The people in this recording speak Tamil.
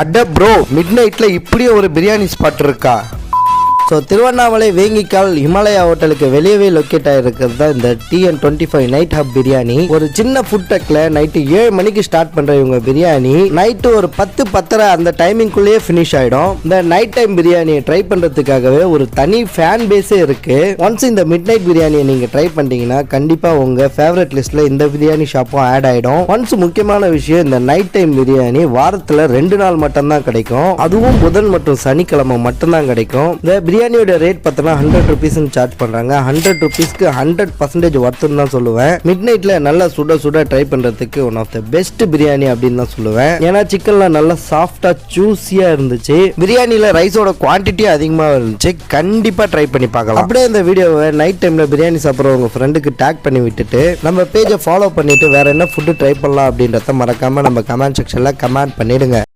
அட ப்ரோ, மிட் நைட்ல இப்படியே ஒரு பிரியாணி ஸ்பாட் இருக்கா? ஸோ திருவண்ணாமலை வேங்கிக்கால் ஹிமாலயா ஹோட்டலுக்கு வெளியவே லொக்கேட் ஆகிருக்கிறது தான் இந்த TN25 நைட் ஹப் பிரியாணி. ஒரு சின்ன ஃபுட் ட்ரக்ல நைட்டு 7 மணிக்கு ஸ்டார்ட் பண்ற இவங்க பிரியாணி நைட்டு ஒரு 10-10:30 அந்த டைமிங்குள்ளேயே ஃபினிஷ் ஆயிடும். இந்த நைட் டைம் பிரியாணியை ட்ரை பண்றதுக்காகவே ஒரு தனி ஃபேன் பேஸே இருக்கு. ஒன்ஸ் இந்த மிட் நைட் பிரியாணியை நீங்க ட்ரை பண்ணிட்டீங்கன்னா கண்டிப்பா உங்க ஃபேவரட் லிஸ்ட்ல இந்த பிரியாணி ஷாப்பும் ஆட் ஆயிடும். ஒன்ஸ் முக்கியமான விஷயம், இந்த நைட் டைம் பிரியாணி வாரத்துல 2 நாள் மட்டும்தான் கிடைக்கும். அதுவும் புதன் மற்றும் சனிக்கிழமை மட்டும்தான் கிடைக்கும். இந்த பிரியாணியோட ரேட் பார்த்தோன்னா 100 ருபீஸ்ன்னு சார்ஜ் பண்றாங்க. 100 ருபீஸ்க்கு 100% ஒர்த்துன்னு தான் சொல்லுவேன். மிட் நைட்ல நல்லா சுட சுட ட்ரை பண்றதுக்கு one of the best biryani அப்படின்னு தான் சொல்லுவேன். ஏன்னா சிக்கன்லாம் நல்லா சாஃப்டா ஜூசியா இருந்துச்சு. பிரியாணில ரைஸோட குவான்டிட்டி அதிகமாக இருந்துச்சு. கண்டிப்பா ட்ரை பண்ணி பார்க்கலாம். அப்படியே இந்த வீடியோவை நைட் டைம்ல பிரியாணி சாப்பிட்ற உங்க ஃப்ரெண்டுக்கு டேக் பண்ணி விட்டுட்டு நம்ம பேஜை ஃபாலோ பண்ணிட்டு வேற என்ன ஃபுட்டு ட்ரை பண்ணலாம் அப்படின்றத மறக்காம நம்ம கமெண்ட் செக்ஷன்ல கமெண்ட் பண்ணிடுங்க.